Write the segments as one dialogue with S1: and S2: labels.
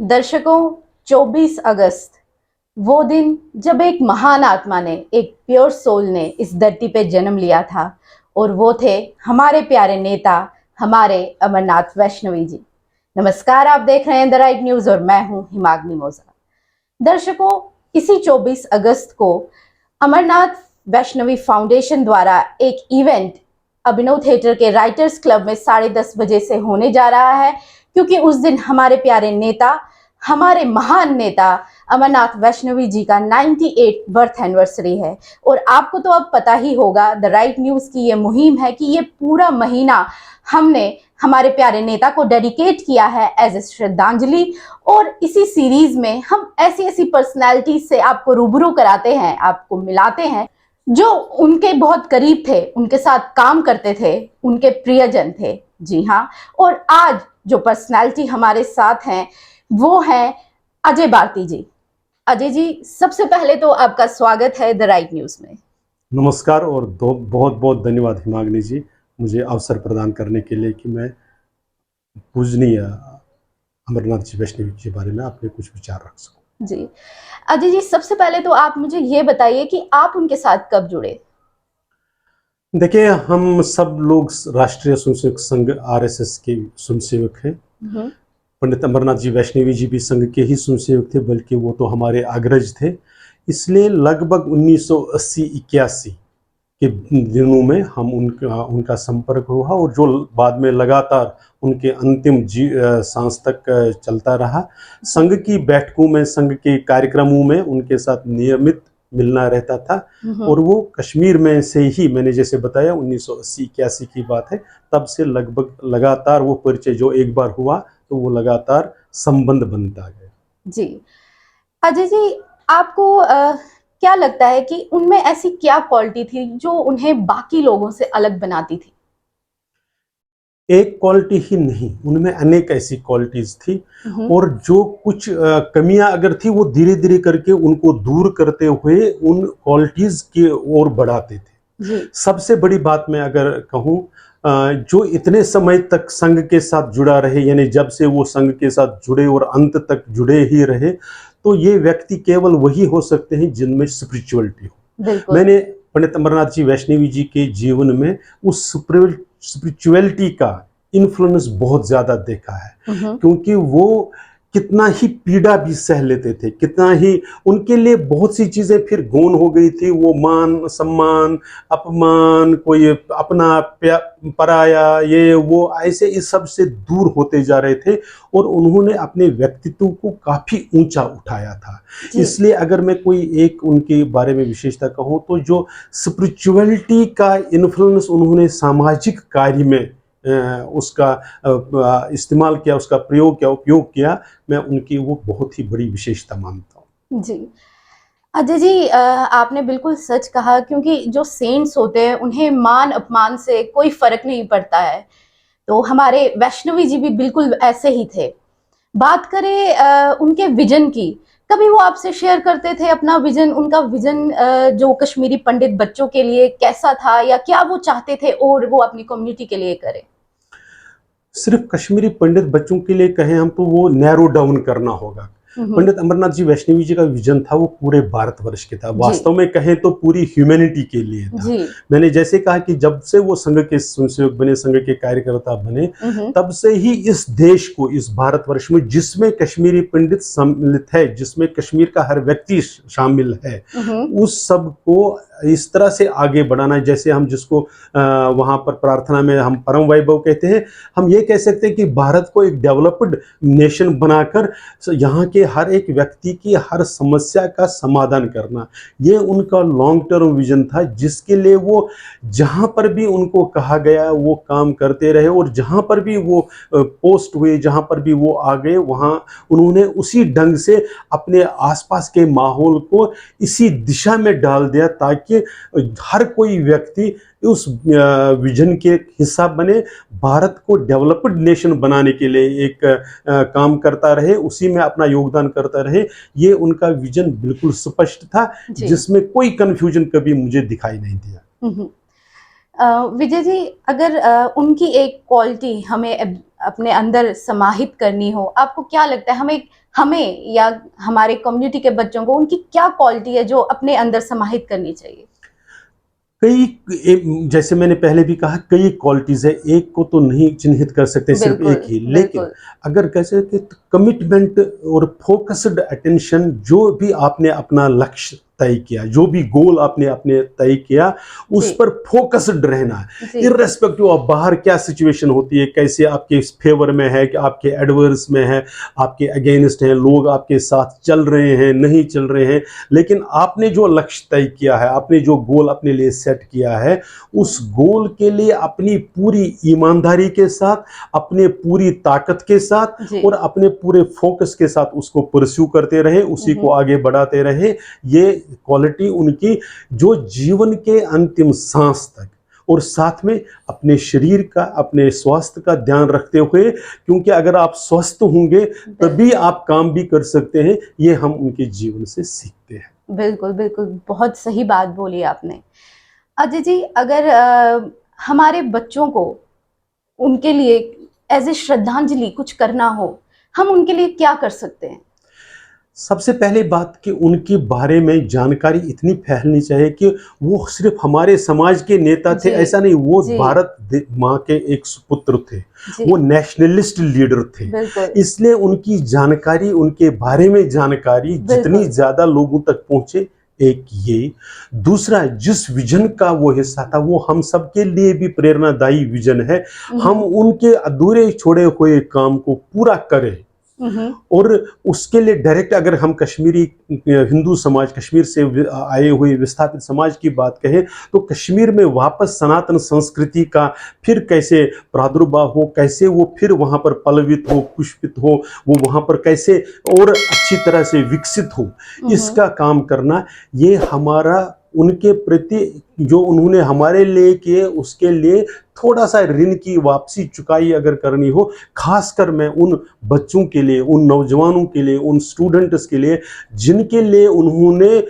S1: दर्शकों, 24 अगस्त वो दिन जब एक महान आत्मा ने, एक प्योर सोल ने इस धरती पे जन्म लिया था और वो थे हमारे प्यारे नेता, हमारे अमरनाथ वैष्णवी जी। नमस्कार, आप देख रहे हैं द राइट न्यूज और मैं हूं हिमाग्नि मौजा। दर्शकों, इसी 24 अगस्त को अमरनाथ वैष्णवी फाउंडेशन द्वारा एक इवेंट अभिनव थिएटर के राइटर्स क्लब में 10:30 बजे से होने जा रहा है, क्योंकि उस दिन हमारे प्यारे नेता, हमारे महान नेता अमरनाथ वैष्णवी जी का 98 बर्थ एनिवर्सरी है। और आपको तो अब पता ही होगा, द राइट न्यूज की ये मुहिम है कि ये पूरा महीना हमने हमारे प्यारे नेता को डेडिकेट किया है एज ए श्रद्धांजलि। और इसी सीरीज में हम ऐसी ऐसी पर्सनैलिटी से आपको रूबरू कराते हैं, आपको मिलाते हैं जो उनके बहुत करीब थे, उनके साथ काम करते थे, उनके प्रियजन थे। जी हाँ, और आज जो पर्सनैलिटी हमारे साथ हैं वो है अजय भारती जी। अजय जी, सबसे पहले तो आपका स्वागत है द राइट न्यूज में।
S2: नमस्कार और बहुत बहुत धन्यवाद हिमाग्नि जी, मुझे अवसर प्रदान करने के लिए कि मैं पूजनीय अमरनाथ जी वैष्णवी के बारे में अपने कुछ विचार रख सकूं।
S1: जी अजय जी, सबसे पहले तो आप मुझे ये बताइए कि आप उनके साथ कब जुड़े।
S2: देखिए, हम सब लोग राष्ट्रीय स्वयंसेवक संघ आरएसएस के स्वयंसेवक हैं। पंडित अमरनाथ जी वैष्णवी जी भी संघ के ही स्वयंसेवक थे, बल्कि वो तो हमारे अग्रज थे। इसलिए लगभग 1980-81 के दिनों में हम उनका संपर्क हुआ और जो बाद में लगातार उनके अंतिम सांस तक चलता रहा। संघ की बैठकों में, संघ के कार्यक्रमों में उनके साथ नियमित मिलना रहता था। और वो कश्मीर में से ही, मैंने जैसे बताया 1980-81 की बात है, तब से लगभग लगातार वो परिचय जो एक बार हुआ तो वो लगातार संबंध बनता गया।
S1: जी अजय जी, आपको क्या लगता है कि उनमें ऐसी क्या क्वालिटी थी जो उन्हें बाकी लोगों से अलग बनाती थी।
S2: एक क्वालिटी ही नहीं, उनमें अनेक ऐसी क्वालिटीज थी और जो कुछ कमियां अगर थी वो धीरे धीरे करके उनको दूर करते हुए उन क्वालिटीज की ओर बढ़ाते थे। सबसे बड़ी बात मैं अगर कहूं, जो इतने समय तक संघ के साथ जुड़ा रहे, यानी जब से वो संघ के साथ जुड़े और अंत तक जुड़े ही रहे, तो ये व्यक्ति केवल वही हो सकते हैं जिनमें स्पिरिचुअलिटी हो। मैंने पंडित अमरनाथ जी वैष्णवी जी के जीवन में उस स्पिरिचुअलिटी का इन्फ्लुएंस बहुत ज्यादा देखा है, क्योंकि वो कितना ही पीड़ा भी सह लेते थे, कितना ही उनके लिए बहुत सी चीजें फिर गौण हो गई थी। वो मान सम्मान, अपमान, कोई अपना पराया, ये वो ऐसे इस सब से दूर होते जा रहे थे और उन्होंने अपने व्यक्तित्व को काफी ऊंचा उठाया था। इसलिए अगर मैं कोई एक उनके बारे में विशेषता कहूँ तो जो स्पिरिचुअलिटी का इन्फ्लुएंस उन्होंने सामाजिक कार्य में उसका इस्तेमाल किया, उसका प्रयोग किया, उपयोग किया, मैं उनकी वो बहुत ही बड़ी विशेषता मानता हूँ।
S1: जी अजय जी, आपने बिल्कुल सच कहा, क्योंकि जो सेंट्स होते हैं उन्हें मान अपमान से कोई फर्क नहीं पड़ता है। तो हमारे वैष्णवी जी भी बिल्कुल ऐसे ही थे। बात करें उनके विजन की, कभी वो आपसे शेयर करते थे अपना विजन, उनका विजन जो कश्मीरी पंडित बच्चों के लिए कैसा था, या क्या वो चाहते थे और वो अपनी कम्युनिटी के लिए करें।
S2: सिर्फ कश्मीरी पंडित बच्चों के लिए कहें हम तो वो नैरो डाउन करना होगा। पंडित अमरनाथ जी वैष्णवी जी का विजन था वो पूरे भारतवर्ष के था, वास्तव में कहें तो पूरी ह्यूमैनिटी के लिए था। मैंने जैसे कहा कि जब से वो संघ के स्वयंसेवक बने, संघ के कार्यकर्ता बने, तब से ही इस देश को, इस भारतवर्ष में जिसमें कश्मीरी पंडित सम्मिलित है, जिसमें कश्मीर का हर व्यक्ति शामिल है, उस सब को इस तरह से आगे बढ़ाना, जैसे हम जिसको वहां पर प्रार्थना में हम परम वैभव कहते हैं, हम ये कह सकते हैं कि भारत को एक डेवलप्ड नेशन बनाकर यहाँ के हर एक व्यक्ति की हर समस्या का समाधान करना, ये उनका लॉन्ग टर्म विजन था, जिसके लिए वो जहाँ पर भी उनको कहा गया वो काम करते रहे और जहाँ पर भी वो पोस्ट हुए, जहाँ पर भी वो आ गए, वहाँ उन्होंने उसी ढंग से अपने आसपास के माहौल को इसी दिशा में डाल दिया ताकि हर कोई व्यक्ति उस विजन के हिस्सा बने, भारत को डेवलप्ड नेशन बनाने के लिए एक काम करता रहे, उसी में अपना योगदान करता रहे। ये उनका विजन बिल्कुल स्पष्ट था, जिसमें कोई कंफ्यूजन कभी मुझे दिखाई नहीं दिया।
S1: विजय जी, अगर उनकी एक क्वालिटी हमें अपने अंदर समाहित करनी हो, आपको क्या लगता है हमें हमें या हमारे कम्युनिटी के बच्चों को उनकी क्या क्वालिटी है जो अपने अंदर समाहित करनी चाहिए?
S2: जैसे मैंने पहले भी कहा, कई क्वालिटीज है, एक को तो नहीं चिन्हित कर सकते सिर्फ
S1: बिल्कुल,
S2: एक ही, लेकिन
S1: बिल्कुल।
S2: अगर कह सके तो कमिटमेंट और फोकस्ड अटेंशन, जो भी आपने अपना लक्ष्य तय किया, जो भी गोल आपने अपने तय किया, उस
S1: जी,
S2: पर फोकस्ड रहना है,
S1: जी,
S2: इर्रेस्पेक्टिव ऑफ बाहर क्या सिचुएशन होती है, कैसे आपके फेवर में है कि आपके एडवर्स में है, आपके अगेंस्ट है, लोग आपके साथ चल रहे हैं नहीं चल रहे हैं, लेकिन आपने जो लक्ष्य तय किया है, आपने जो गोल अपने लिए सेट किया है, उस गोल के लिए अपनी पूरी ईमानदारी के साथ, अपने पूरी ताकत के साथ
S1: जी।
S2: और अपने पूरे फोकस के साथ उसको परस्यू करते रहे, उसी को आगे बढ़ाते रहे। ये क्वालिटी उनकी जो जीवन के अंतिम सांस तक, और साथ में अपने शरीर का, अपने स्वास्थ्य का ध्यान रखते हुए, क्योंकि अगर आप स्वस्थ होंगे तभी आप काम भी कर सकते हैं, ये हम उनके जीवन से सीखते हैं।
S1: बिल्कुल, बिल्कुल, बहुत सही बात बोली आपने। अजय जी, अगर हमारे बच्चों को उनके लिए एज़ ए श्रद्धांजलि कुछ करना हो, हम उनके लिए क्या कर सकते हैं?
S2: सबसे पहले बात कि उनके बारे में जानकारी इतनी फैलनी चाहिए कि वो सिर्फ हमारे समाज के नेता थे
S1: जी,
S2: ऐसा नहीं, वो
S1: जी,
S2: भारत माँ के एक सुपुत्र थे,
S1: जी,
S2: वो नेशनलिस्ट लीडर थे।
S1: बिल्कुल,
S2: इसलिए उनकी जानकारी, उनके बारे में जानकारी जितनी
S1: बिल्कुल।
S2: ज़्यादा लोगों तक पहुँचे, एक ये। दूसरा, जिस विजन का वो हिस्सा था, वो हम सबके लिए भी प्रेरणादायी विजन है। हम उनके अधूरे छोड़े हुए काम को पूरा करें,
S1: हुँ, हुँ।
S2: और उसके लिए डायरेक्ट अगर हम कश्मीरी हिंदू समाज, कश्मीर से आए हुए विस्थापित समाज की बात कहें, तो कश्मीर में वापस सनातन संस्कृति का फिर कैसे प्रादुर्भाव हो, कैसे वो फिर वहाँ पर पल्लवित हो, पुष्पित हो, वो वहाँ पर कैसे और अच्छी तरह से विकसित हो, इसका काम करना, ये हमारा उनके प्रति जो उन्होंने हमारे लिए किए उसके लिए थोड़ा सा ऋण की वापसी चुकाई अगर करनी हो, खासकर मैं उन बच्चों के लिए, उन नौजवानों के लिए, उन स्टूडेंट्स के लिए जिनके लिए उन्होंने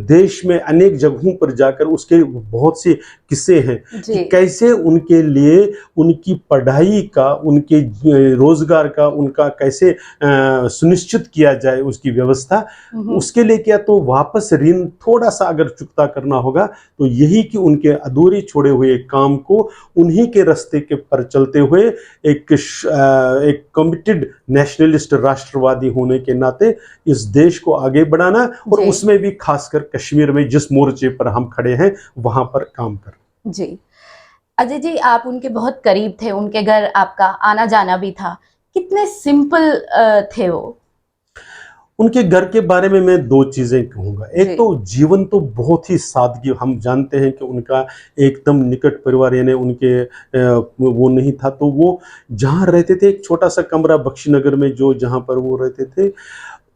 S2: देश में अनेक जगहों पर जाकर, उसके बहुत से किस्से हैं
S1: जी।
S2: कि कैसे उनके लिए उनकी पढ़ाई का, उनके रोजगार का, उनका कैसे सुनिश्चित किया जाए उसकी व्यवस्था, उसके लिए क्या तो वापस ऋण थोड़ा सा अगर चुकता करना होगा, तो यही कि उनके अधूरे छोड़े हुए काम को उन्हीं के रास्ते के पर चलते हुए एक कमिटेड नेशनलिस्ट राष्ट्रवादी होने के नाते इस देश को आगे बढ़ाना, और
S1: जी,
S2: उसमें भी खासकर कश्मीर में जिस मोर्चे पर हम खड़े हैं वहां पर काम करना।
S1: जी। अजय जी, आप उनके बहुत करीब थे, उनके घर आपका आना-जाना भी था। कितने सिंपल थे वो?
S2: उनके घर के बारे में मैं दो चीजें कहूंगा। एक
S1: जी,
S2: तो जीवन तो बहुत ही सादगी, हम जानते हैं कि उनका एकदम निकट परिवार, यानी उनके वो नहीं था, तो वो जहाँ रहते थे एक छोटा सा कमरा बख्शीनगर में, जो जहाँ पर वो रहते थे,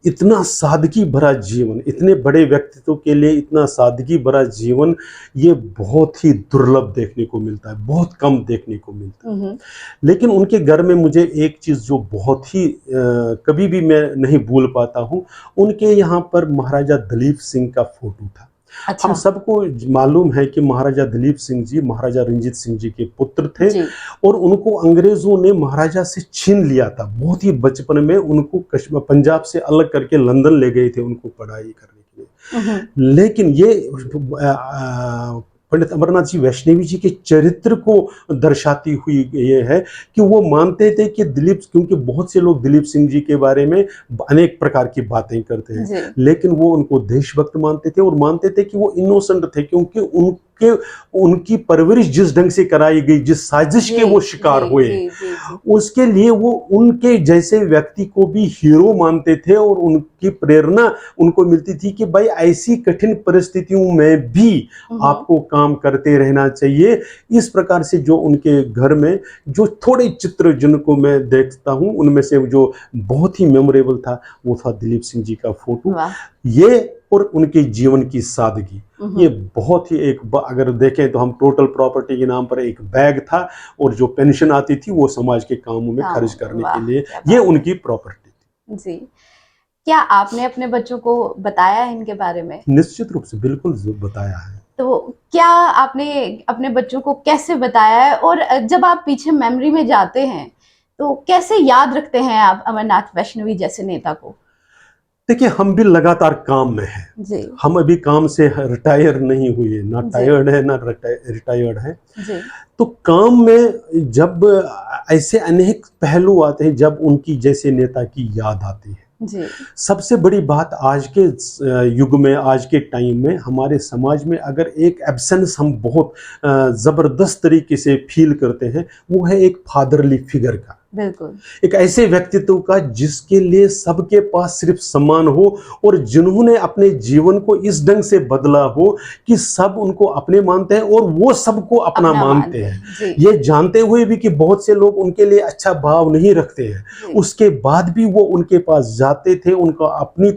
S2: इतना सादगी भरा जीवन, इतने बड़े व्यक्तित्व के लिए इतना सादगी भरा जीवन, ये बहुत ही दुर्लभ देखने को मिलता है, बहुत कम देखने को मिलता है। लेकिन उनके घर में मुझे एक चीज़ जो बहुत ही कभी भी मैं नहीं भूल पाता हूँ, उनके यहाँ पर महाराजा दलीप सिंह का फोटो था। हम
S1: अच्छा,
S2: सबको मालूम है कि महाराजा दलीप सिंह जी महाराजा रंजीत सिंह जी के पुत्र थे,
S1: जी।
S2: और उनको अंग्रेजों ने महाराजा से छीन लिया था। बहुत ही बचपन में उनको पंजाब से अलग करके लंदन ले गए थे उनको पढ़ाई करने के
S1: हुँ, हुँ।
S2: लिए। लेकिन ये पंडित अमरनाथ जी वैष्णवी जी के चरित्र को दर्शाती हुई ये है कि वो मानते थे कि दिलीप, क्योंकि बहुत से लोग दिलीप सिंह जी के बारे में अनेक प्रकार की बातें करते हैं,
S1: जी।
S2: लेकिन वो उनको देशभक्त मानते थे, और मानते थे कि वो इनोसेंट थे, क्योंकि उनके उनकी परवरिश जिस ढंग से कराई गई, जिस साजिश के
S1: जी,
S2: वो शिकार
S1: जी,
S2: हुए,
S1: जी, जी, जी।
S2: उसके लिए वो उनके जैसे व्यक्ति को भी हीरो मानते थे, और उनकी प्रेरणा उनको मिलती थी कि भाई ऐसी कठिन परिस्थितियों में भी
S1: हुँ, हुँ।
S2: आपको काम करते रहना चाहिए। इस प्रकार से जो उनके घर में जो थोड़े चित्र जिनको मैं देखता हूं, उनमें से जो बहुत ही मेमोरेबल था वो था दिलीप सिंह जी का फोटो।
S1: वाह!
S2: ये और उनके जीवन की सादगी,
S1: हुँ,
S2: ये
S1: हुँ।
S2: बहुत ही अगर देखें तो हम टोटल प्रॉपर्टी के नाम पर एक बैग था, और जो पेंशन आती थी वो समाज के कामों में खर्च
S1: हाँ,
S2: करने के
S1: वाह!
S2: लिए,
S1: क्या
S2: ये
S1: बात है।
S2: उनकी प्रॉपर्टी थी।
S1: जी। क्या आपने अपने बच्चों को बताया है इनके बारे में?
S2: निश्चित रूप से बिल्कुल बताया है।
S1: तो क्या आपने अपने बच्चों को कैसे बताया है, और जब आप पीछे मेमोरी में जाते हैं तो कैसे याद रखते हैं आप अमरनाथ वैष्णवी जैसे नेता को?
S2: देखिए, हम भी लगातार काम में हैं।
S1: जी
S2: हम अभी काम से रिटायर नहीं हुए, ना
S1: जी
S2: टायर्ड है ना रिटायर्ड है।
S1: जी
S2: तो काम में जब ऐसे अनेक पहलू आते हैं, जब उनकी जैसे नेता की याद आती है।
S1: जी
S2: सबसे बड़ी बात आज के युग में, आज के टाइम में हमारे समाज में अगर एक एब्सेंस हम बहुत ज़बरदस्त तरीके से फील करते हैं, वो है एक फादरली फिगर का,
S1: बिल्कुल।
S2: एक ऐसे व्यक्तित्व का जिसके लिए सबके पास सिर्फ सम्मान हो, और जिन्होंने अपने जीवन को इस ढंग से बदला हो कि सब उनको अपने मानते हैं और वो सबको अपना मानते हैं,
S1: जी
S2: ये जानते हुए भी कि बहुत से लोग उनके लिए अच्छा भाव नहीं रखते हैं,
S1: जी
S2: उसके बाद भी वो उनके पास जाते थे, उनको अपनी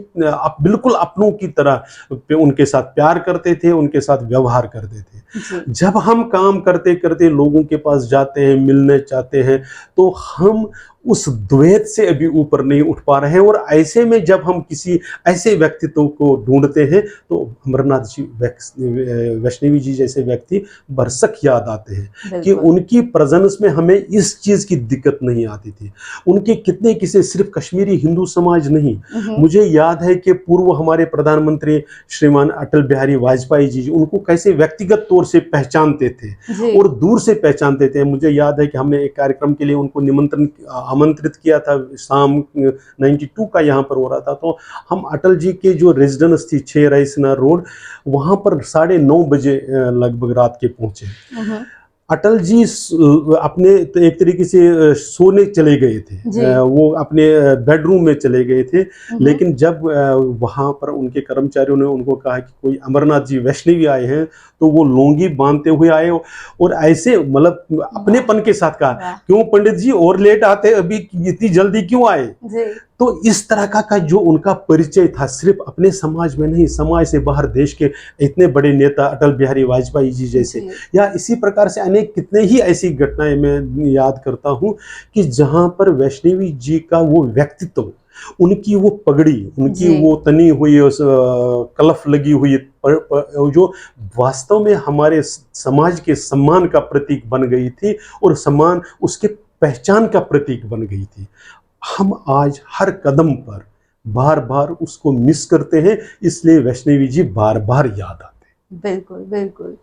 S2: बिल्कुल अपनों की तरह उनके साथ प्यार करते थे, उनके साथ व्यवहार करते थे।
S1: जी
S2: जब हम काम करते करते लोगों के पास जाते हैं, मिलने चाहते हैं, तो हम उस द्वैत से अभी ऊपर नहीं उठ पा रहे हैं, और ऐसे में जब हम किसी ऐसे व्यक्तित्व को ढूंढते हैं तो अमरनाथ जी वैष्णवी जी जैसे व्यक्ति बरसक याद आते हैं कि
S1: बिल्कुल।
S2: उनकी प्रेजेंस में हमें इस चीज़ की दिक्कत नहीं आती थी। उनके कितने किसे सिर्फ कश्मीरी हिंदू समाज नहीं, मुझे याद है कि पूर्व हमारे प्रधानमंत्री श्रीमान अटल बिहारी वाजपेयी जी उनको कैसे व्यक्तिगत तौर से पहचानते थे
S1: जी
S2: और दूर से पहचानते थे। मुझे याद है कि हमने एक कार्यक्रम के लिए उनको आमंत्रित किया था, शाम 92 का यहाँ पर हो रहा था, तो हम अटल जी के जो रेजिडेंस थी 6 राइसना रोड, वहाँ पर 9:30 बजे लगभग रात के पहुँचे। अटल जी अपने एक तरीके से सोने चले गए थे,
S1: जी
S2: वो अपने बेडरूम में चले गए थे, लेकिन जब वहाँ पर उनके कर्मचारियों ने उनको कहा कि कोई अमरनाथ जी वैष्णवी आए हैं, तो वो लौंगी बांधते हुए आए और ऐसे मतलब अपनेपन के साथ कहा,
S1: वाह।
S2: क्यों पंडित जी और लेट आते, अभी इतनी जल्दी क्यों आए?
S1: जी
S2: तो इस तरह का जो उनका परिचय था, सिर्फ अपने समाज में नहीं, समाज से बाहर देश के इतने बड़े नेता अटल बिहारी वाजपेयी जी जैसे,
S1: जी
S2: या इसी प्रकार से अनेक कितने ही ऐसी घटनाएं मैं याद करता हूं कि जहां पर वैष्णवी जी का वो व्यक्तित्व, उनकी वो पगड़ी, उनकी
S1: जी
S2: वो तनी हुई उस कलफ लगी हुई जो वास्तव में हमारे समाज के सम्मान का प्रतीक बन गई थी, और सम्मान उसके पहचान का प्रतीक बन गई थी। हम आज हर कदम पर बार बार उसको मिस करते हैं, इसलिए वैष्णवी जी बार बार याद आते हैं।
S1: बिल्कुल बिल्कुल।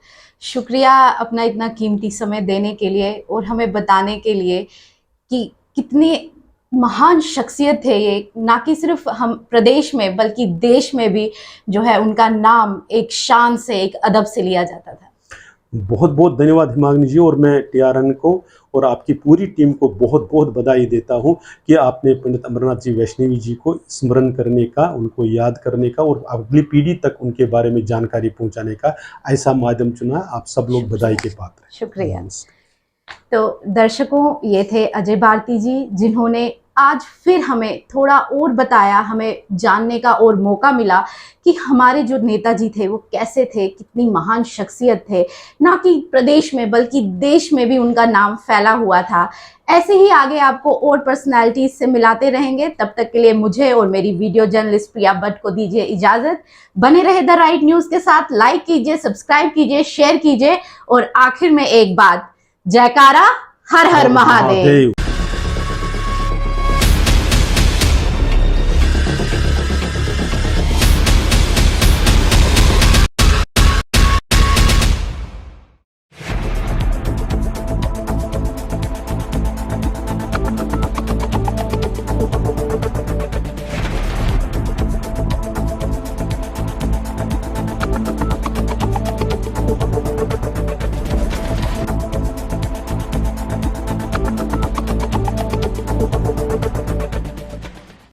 S1: शुक्रिया अपना इतना कीमती समय देने के लिए और हमें बताने के लिए कि कितने महान शख्सियत थे ये, ना कि सिर्फ हम प्रदेश में बल्कि देश में भी जो है उनका नाम एक शान से, एक अदब से लिया जाता था।
S2: बहुत बहुत धन्यवाद हिमाग्नि जी, और मैं टीआरएन को और आपकी पूरी टीम को बहुत बहुत बधाई देता हूं कि आपने पंडित अमरनाथ जी वैष्णवी जी को स्मरण करने का, उनको याद करने का और अगली पीढ़ी तक उनके बारे में जानकारी पहुंचाने का ऐसा माध्यम चुना। आप सब लोग बधाई के पात्र हैं।
S1: शुक्रिया। तो दर्शकों, ये थे अजय भारती जी, जिन्होंने आज फिर हमें थोड़ा और बताया, हमें जानने का और मौका मिला कि हमारे जो नेताजी थे वो कैसे थे, कितनी महान शख्सियत थे, ना कि प्रदेश में बल्कि देश में भी उनका नाम फैला हुआ था। ऐसे ही आगे आपको और पर्सनालिटीज से मिलाते रहेंगे। तब तक के लिए मुझे और मेरी वीडियो जर्नलिस्ट प्रिया भट्ट को दीजिए इजाजत। बने रहे द राइट न्यूज के साथ। लाइक कीजिए, सब्सक्राइब कीजिए, शेयर कीजिए, और आखिर में एक बात, जयकारा हर हर महादेव।